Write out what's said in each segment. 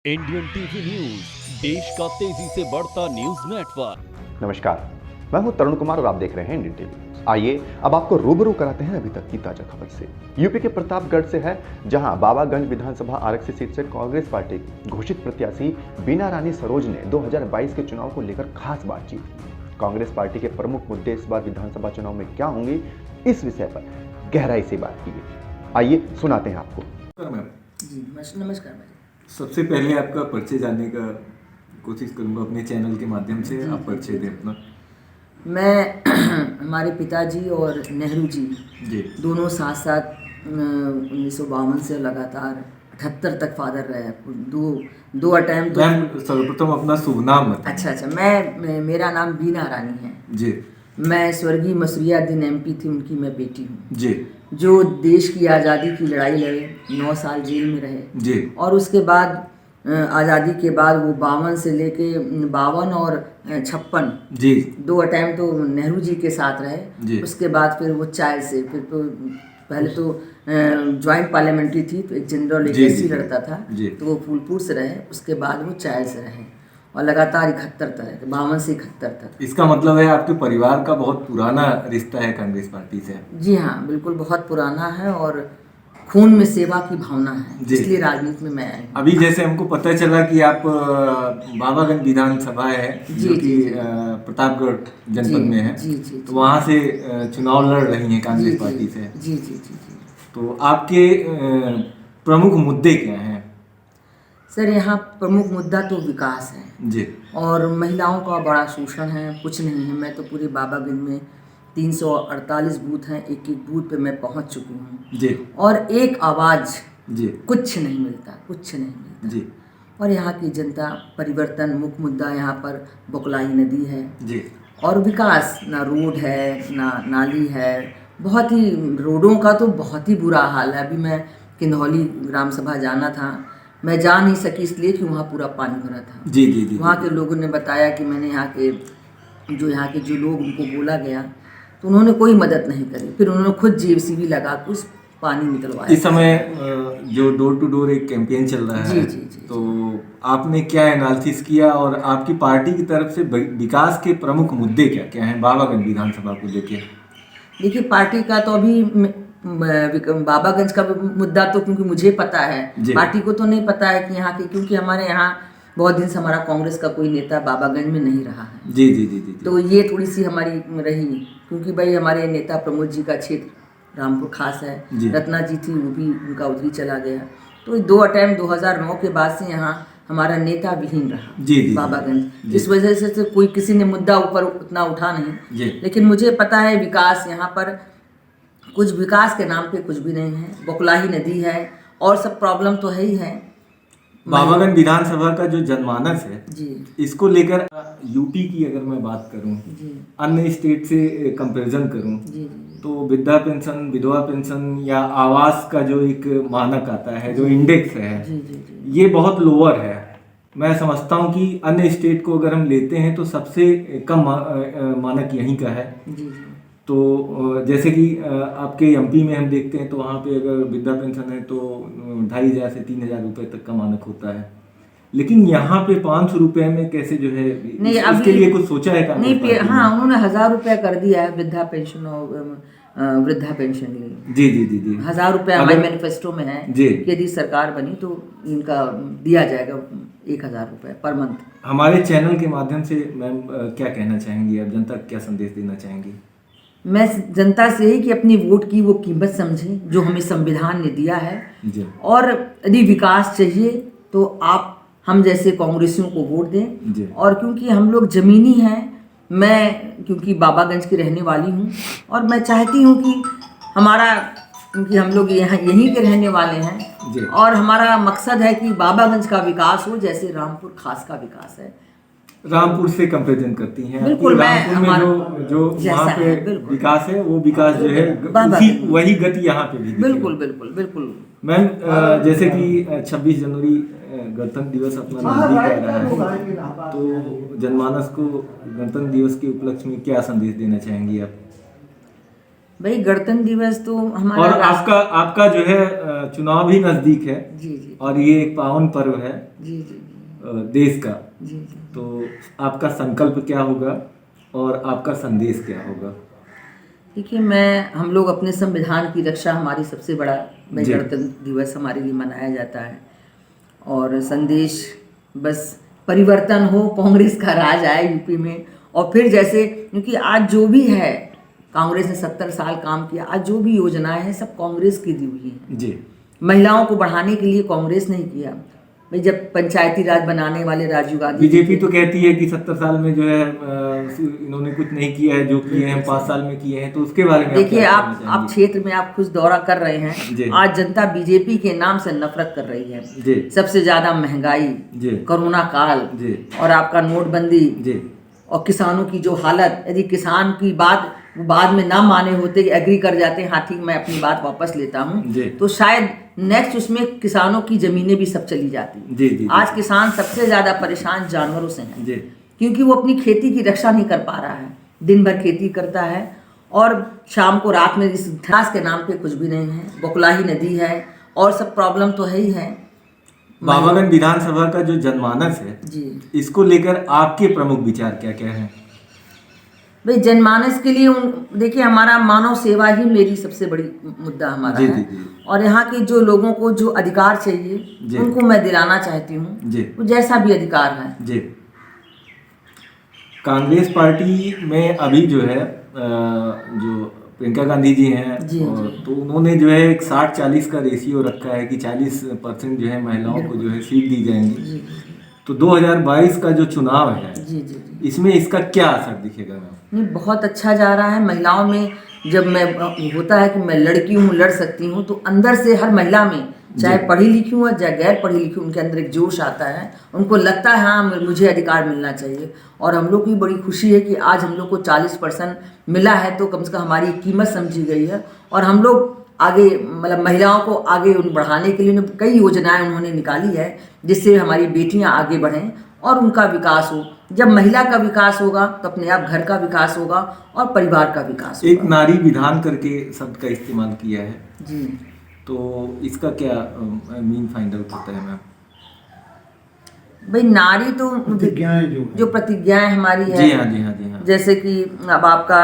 Indian TV news, देश का तेजी से बढ़ता न्यूज नेटवर्क। नमस्कार, मैं हूं तरुण कुमार और आप देख रहे हैं इंडियन टीवी। आइए अब आपको रूबरू कराते हैं अभी तक की ताजा खबर से। यूपी के प्रतापगढ़ से है, जहां बाबागंज विधानसभा आरक्षित सीट से कांग्रेस पार्टी की घोषित प्रत्याशी बीना रानी सरोज ने 2022 के चुनाव को लेकर खास बातचीत की। कांग्रेस पार्टी के प्रमुख मुद्दे इस बार विधानसभा चुनाव में क्या होंगे, इस विषय पर गहराई से बात की गई। आइए सुनाते हैं आपको। जी नमस्कार भाई। सबसे पहले आपका परिचय जानने का कोशिश करूंगा अपने चैनल के माध्यम से। आप परिचय दें अपना। मैं हमारे पिताजी और नेहरू जी दोनों साथ साथ 1952 से लगातार 78 तक फादर रहे। दो अटैम्प्ट। मैम सर्वप्रथम अपना शुभ नाम बताएं। अच्छा, मेरा नाम बीना रानी है जी। मैं स्वर्गीय मसूरियाद्दीन एमपी थी, उनकी मैं बेटी हूँ जी। जो देश की आज़ादी की लड़ाई लड़े, 9 साल जेल में रहे जी। और उसके बाद आज़ादी के बाद वो 52 से लेके 52 और 56 जी 2 अटैम्प्ट तो नेहरू जी के साथ रहे। जी। उसके बाद फिर वो चाय से फिर तो पहले तो ज्वाइंट पार्लियामेंट्री थी, तो एक जनरल एक एससी लड़ता था, तो वो फूलपुर से रहे। उसके बाद वो चाय से रहे और लगातार 71 तक, 52 से 71 तक। इसका मतलब है आपके परिवार का बहुत पुराना रिश्ता है कांग्रेस पार्टी से। जी हाँ, बिल्कुल बहुत पुराना है और खून में सेवा की भावना है, इसलिए राजनीति में मैं आई। अभी जैसे हमको पता चला कि आप बाबागंज विधानसभा है जो कि प्रतापगढ़ जनपद में है, तो वहाँ से चुनाव लड़ रही हैं कांग्रेस पार्टी से। जी जी जी जी। तो आपके प्रमुख मुद्दे क्या हैं? सर, यहाँ प्रमुख मुद्दा तो विकास है जी। और महिलाओं का बड़ा शोषण है, कुछ नहीं है। मैं तो पूरे बाबागंज में 348 बूथ हैं, एक एक बूथ पे मैं पहुँच चुकी हूँ जी। और एक आवाज़ जी कुछ नहीं मिलता, कुछ नहीं मिलता जी। और यहाँ की जनता परिवर्तन मुख्य मुद्दा यहाँ पर बकुलाई नदी है जी। और विकास, ना रोड है ना नाली है। बहुत ही रोडों का तो बहुत ही बुरा हाल है। अभी मैं किन्हौली ग्राम सभा जाना था, मैं जा नहीं सकी इसलिए कि वहाँ पूरा पानी भरा था। जी जी जी। वहाँ के लोगों ने बताया कि मैंने यहाँ के जो लोग, उनको बोला गया तो उन्होंने कोई मदद नहीं करी। फिर उन्होंने खुद जेसीबी लगा के उस पानी निकलवाया। इस समय जो डोर टू डोर एक कैंपेन चल रहा है, तो आपने क्या एनालिसिस किया और आपकी पार्टी की तरफ से विकास के प्रमुख मुद्दे क्या क्या हैं बाबागंज विधानसभा को लेकर? देखिए, पार्टी का तो अभी बाबागंज का मुद्दा तो क्योंकि मुझे पता है, पार्टी को तो नहीं पता है कि यहाँ के, क्योंकि हमारे यहाँ बहुत दिन से हमारा कांग्रेस का कोई नेता बाबागंज में नहीं रहा है। जी जी जी जी। तो ये थोड़ी सी हमारी रही, क्योंकि भाई हमारे नेता प्रमोद जी का क्षेत्र रामपुर खास है, रत्ना जी थी, वो भी उनका उधरी चला गया। तो 2 अटैम्प्ट 2009 के बाद से यहाँ हमारा नेता विहीन रहा बाबागंज। इस वजह से तो कोई किसी ने मुद्दा ऊपर उतना उठा नहीं, लेकिन मुझे पता है विकास यहाँ पर कुछ विकास के नाम पे कुछ भी नहीं है। बकुलाही नदी है और सब प्रॉब्लम तो है ही है। बाबागंज विधानसभा का जो जनमानस है जी, इसको लेकर यूपी की अगर मैं बात करूं, अन्य स्टेट से कंपैरिजन करूं, तो वृद्धा पेंशन, विधवा पेंशन या आवास का जो एक मानक आता है, जो इंडेक्स है, ये बहुत लोअर है। मैं समझता हूं कि अन्य स्टेट को अगर हम लेते हैं तो सबसे कम मानक यहीं का है। तो जैसे कि आपके एमपी में हम देखते हैं तो वहाँ पे अगर वृद्धा पेंशन है तो 2500 से 3000 रुपये तक का मानक होता है, लेकिन यहाँ पे 500 रुपये में कैसे जो है, नहीं इसके लिए कुछ सोचा है? नहीं, हाँ, उन्होंने 1000 रुपये कर दिया है वृद्धा पेंशन और वृद्धा पेंशन लिए। जी जी जी जी। 1000 रुपये हमारे मैनिफेस्टो में है कि यदि सरकार बनी तो इनका दिया जाएगा 1000 रुपये पर मंथ। हमारे चैनल के माध्यम से मैम क्या कहना चाहेंगी, आप जनता को क्या संदेश देना चाहेंगी? मैं जनता से ही कि अपनी वोट की वो कीमत समझें जो हमें संविधान ने दिया है, और यदि विकास चाहिए तो आप हम जैसे कांग्रेसियों को वोट दें। और क्योंकि हम लोग जमीनी हैं, मैं क्योंकि बाबागंज की रहने वाली हूँ और मैं चाहती हूँ कि हमारा, क्योंकि हम लोग यहाँ यहीं के रहने वाले हैं और हमारा मकसद है कि बाबागंज का विकास हो जैसे रामपुर खास का विकास है। रामपुर से कंपेरिजन करती हैं? बिल्कुल। रामपुर में जो वहाँ पे विकास है, वो विकास जो है वही गति यहाँ पे भी। बिल्कुल बिल्कुल बिल्कुल। मैम जैसे कि 26 जनवरी गणतंत्र दिवस अपना नजदीक आ रहा है, तो जनमानस को गणतंत्र दिवस के उपलक्ष्य में क्या संदेश देना चाहेंगी आप? भाई गणतंत्र दिवस तो हमारा और आपका जो है चुनाव भी नजदीक है। जी जी। और ये एक पावन पर्व है जी जी जी। देश का। जी जी। तो आपका संकल्प क्या होगा और आपका संदेश क्या होगा? देखिए, हम लोग अपने संविधान की रक्षा, हमारी सबसे बड़ा गणतंत्र दिवस हमारे लिए मनाया जाता है। और संदेश बस परिवर्तन हो, कांग्रेस का राज आए यूपी में। और फिर जैसे, क्योंकि आज जो भी है, कांग्रेस ने 70 साल काम किया, आज जो भी योजनाएं हैं सब कांग्रेस की दी हुई हैं जी। महिलाओं को बढ़ाने के लिए कांग्रेस नहीं किया भाई। जब पंचायती राज बनाने वाले राजीव गांधी, बीजेपी तो कहती है कि 70 साल में जो है इन्होंने कुछ नहीं किया है, जो किए हैं 5 साल में किए हैं। तो उसके बारे में देखिए, आप क्षेत्र में आप खुद दौरा कर रहे हैं। आज जनता बीजेपी के नाम से नफरत कर रही है जी। सबसे ज्यादा महंगाई, कोरोना काल और आपका नोटबंदी और किसानों की जो हालत। यदि किसान की बात बाद में ना माने होते, एग्री कर जाते हैं, हाँ ठीक मैं अपनी बात वापस लेता हूँ, तो शायद नेक्स्ट उसमें किसानों की जमीनें भी सब चली जाती। आज किसान सबसे ज्यादा परेशान जानवरों से है, क्योंकि वो अपनी खेती की रक्षा नहीं कर पा रहा है। दिन भर खेती करता है और शाम को रात में इस घास के नाम पे कुछ भी नहीं है। बकुलाही नदी है और सब प्रॉब्लम तो है ही है। बाबागंज विधानसभा का जो जनमानस है जी, इसको लेकर आपके प्रमुख विचार क्या क्या हैं? भाई जनमानस के लिए देखिए, हमारा मानव सेवा ही मेरी सबसे बड़ी मुद्दा हमारा है। और यहाँ के जो लोगों को जो अधिकार चाहिए उनको मैं दिलाना चाहती हूँ, वो जैसा भी अधिकार है जी। कांग्रेस पार्टी में अभी जो है जो प्रियंका गांधी जी हैं, तो उन्होंने जो है एक 60-40 का रेशियो रखा है कि 40% जो है महिलाओं को जो है सीट दी जाएंगी। तो 2022 का जो चुनाव है इसमें इसका क्या असर दिखेगा? नहीं, बहुत अच्छा जा रहा है महिलाओं में। जब मैं होता है कि मैं लड़की हूँ, लड़ सकती हूँ, तो अंदर से हर महिला में, चाहे पढ़ी लिखी हूँ चाहे गैर पढ़ी लिखी हूँ, उनके अंदर एक जोश आता है। उनको लगता है हाँ मुझे अधिकार मिलना चाहिए। और हम लोग की बड़ी खुशी है कि आज हम लोग को 40% मिला है, तो कम से कम हमारी कीमत समझी गई है। और हम लोग आगे, मतलब महिलाओं को आगे बढ़ाने के लिए कई योजनाएं उन्होंने निकाली है, जिससे हमारी बेटियां आगे बढ़ें और उनका विकास हो। जब महिला का विकास होगा तो अपने आप घर का विकास होगा और परिवार का विकास होगा। एक नारी विधान करके शब्द का इस्तेमाल किया है जी, तो इसका क्या मीन फाइंड आउट होता है मैम? भाई नारी तो जो प्रतिज्ञाएं हमारी है, जी हाँ। जैसे कि अब आपका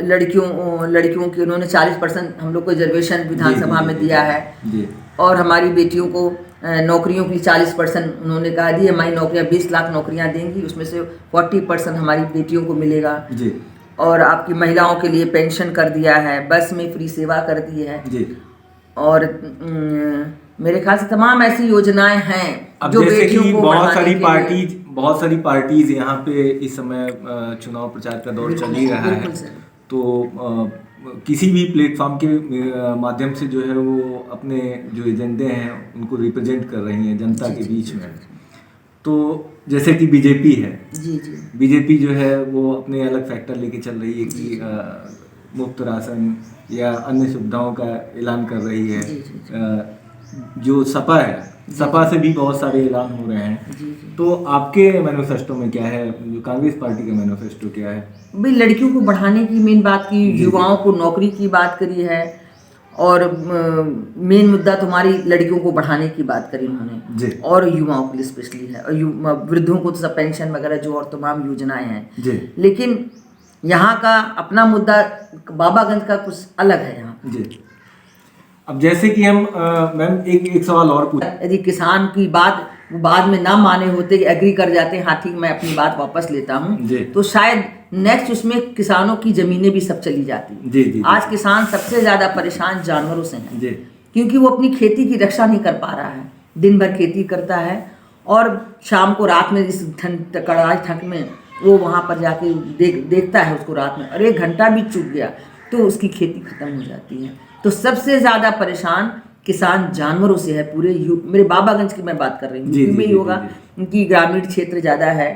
लड़कियों की उन्होंने 40% हम लोग को रिजर्वेशन विधानसभा में दिया है। और हमारी बेटियों को नौकरियों की 40% उन्होंने कहा दी। हमारी नौकरियां 20 लाख नौकरियां देंगी, उसमें से 40% हमारी बेटियों को मिलेगा जी। और आपकी महिलाओं के लिए पेंशन कर दिया है, बस में फ्री सेवा कर दी है जी। और मेरे ख्याल से तमाम ऐसी योजनाएं हैं जो बेटियों को बहुत सारी पार्टीज यहाँ पे इस समय चुनाव प्रचार का दौर चल ही रहा है। तो किसी भी प्लेटफॉर्म के माध्यम से जो है वो अपने जो एजेंडे हैं उनको रिप्रेजेंट कर रही हैं जनता के बीच में। तो जैसे कि बीजेपी है जी, बीजेपी जो है वो अपने अलग फैक्टर लेके चल रही है कि मुफ्त राशन या अन्य सुविधाओं का ऐलान कर रही है। जो सपा है, सपा से भी बहुत सारे ऐलान हो रहे हैं। तो आपके मैनिफेस्टो में क्या है, जो कांग्रेस पार्टी का मैनिफेस्टो क्या है? भाई लड़कियों को बढ़ाने की मेन बात की, युवाओं को नौकरी की बात करी है। और मेन मुद्दा तुम्हारी लड़कियों को बढ़ाने की बात करी उन्होंने, और युवाओं के लिए स्पेशली है। और वृद्धों को तो सब पेंशन वगैरह जो और तमाम योजनाएं हैं। लेकिन यहाँ का अपना मुद्दा बाबागंज का कुछ अलग है यहाँ जी। अब जैसे कि हम मैम एक सवाल और पूछ, यदि किसान की बात बाद में ना माने होते, एग्री कर जाते हैं, हाँ ठीक मैं अपनी बात वापस लेता हूँ, तो शायद नेक्स्ट उसमें किसानों की जमीनें भी सब चली जाती। आज किसान सबसे ज्यादा परेशान जानवरों से है, क्योंकि वो अपनी खेती की रक्षा नहीं कर पा रहा है। दिन भर खेती करता है और शाम को रात में इस कड़ाई ठंड में वो वहाँ पर जाके देखता है उसको रात में, और 1 घंटा भी चूक गया तो उसकी खेती खत्म हो जाती है। तो सबसे ज्यादा परेशान किसान जानवरों से है पूरे मेरे बाबागंज की मैं बात कर रही हूँ, यूपी में ही होगा, उनकी ग्रामीण क्षेत्र ज्यादा है।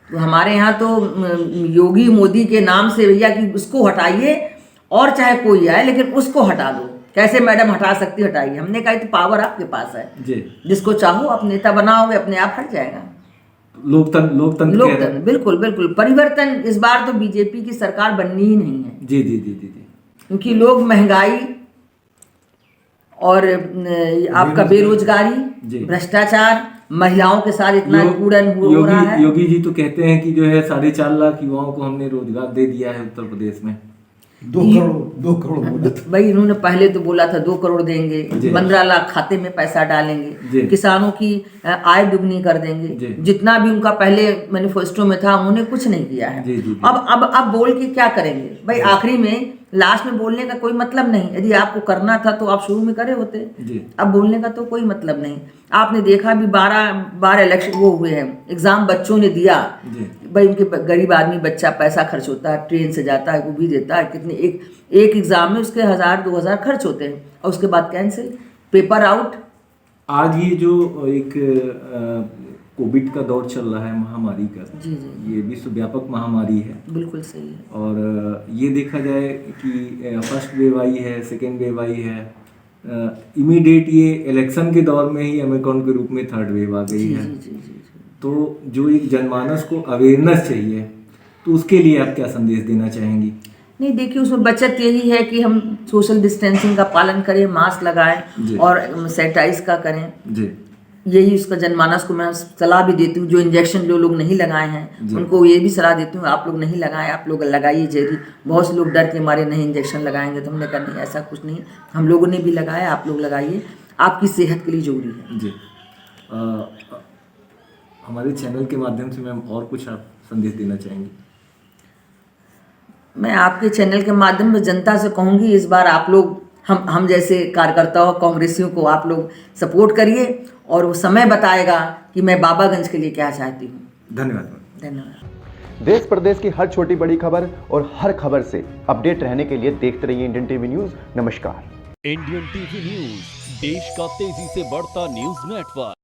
तो हमारे यहाँ तो योगी मोदी के नाम से भैया कि उसको हटाइए और चाहे कोई आए लेकिन उसको हटा दो। कैसे मैडम हटा सकती, हटाइए। हमने कहा तो पावर आपके पास है, जिसको चाहो आप नेता बनाओगे अपने आप हट जाएगा। लोकतंत्र बिल्कुल बिल्कुल। परिवर्तन इस बार तो बीजेपी की सरकार बननी ही नहीं है। जी। क्योंकि लोग महंगाई और आपका बेरोजगारी, भ्रष्टाचार, महिलाओं के साथ इतना कूड़न हो रहा है। योगी जी तो कहते हैं कि जो है 4.5 लाख युवाओं को हमने रोजगार दे दिया है उत्तर प्रदेश में। 2 करोड़ बोला था भाई, इन्होंने पहले तो बोला था 2 करोड़ देंगे, 15 लाख खाते में पैसा डालेंगे, किसानों की आय दुगनी कर देंगे। जितना भी उनका पहले मैनिफेस्टो में था उन्होंने कुछ नहीं किया है। अब बोल के क्या करेंगे भाई? आखिरी में लास्ट में बोलने का कोई मतलब नहीं। यदि आपको करना था तो आप शुरू में करे होते। अब बोलने का तो कोई मतलब नहीं। आपने देखा भी 12 इलेक्शन वो हुए हैं, एग्जाम बच्चों ने दिया भाई, उनके गरीब आदमी बच्चा पैसा खर्च होता है, ट्रेन से जाता है, वो भी देता है, कितने एक एग्जाम में उसके 1000-2000 खर्च होते हैं और उसके बाद कैंसिल, पेपर आउट। आज ये जो एक कोविड का दौर चल रहा है, महामारी का, ये विश्वव्यापक महामारी है। बिल्कुल सही है। और ये देखा जाए कि फर्स्ट वेव आई है, सेकेंड वेव आई है, इमीडिएट ये इलेक्शन के दौर में ही ओमिक्रॉन के रूप में थर्ड वेव आ गई है। तो जो एक जनमानस को अवेयरनेस चाहिए, तो उसके लिए आप क्या संदेश देना चाहेंगी? नहीं, देखिए उसमें बचत यही है कि हम सोशल डिस्टेंसिंग का पालन करें, मास्क लगाएं और सैनिटाइज का करें जी। यही उसका जनमानस को मैं सलाह भी देती हूँ। जो इंजेक्शन जो लोग नहीं लगाए हैं उनको ये भी सलाह देती हूँ, आप लोग नहीं लगाएं, आप लोग लगाइए जरूर। बहुत से लोग डर के मारे नहीं इंजेक्शन लगाएंगे, तो हमने कहा नहीं, ऐसा कुछ नहीं, हम लोगों ने भी लगाया, आप लोग लगाइए, आपकी सेहत के लिए जरूरी है जी। हमारे चैनल के माध्यम से मैम और कुछ आप संदेश देना चाहेंगी? मैं आपके चैनल के माध्यम से जनता से कहूँगी, इस बार आप लोग हम जैसे कार्यकर्ताओं, कांग्रेसियों को आप लोग सपोर्ट करिए और वो समय बताएगा कि मैं बाबागंज के लिए क्या चाहती हूँ। धन्यवाद। देश प्रदेश की हर छोटी बड़ी खबर और हर खबर से अपडेट रहने के लिए देखते रहिए इंडियन टीवी न्यूज़। नमस्कार। इंडियन टीवी न्यूज़, देश का तेजी से बढ़ता न्यूज नेटवर्क।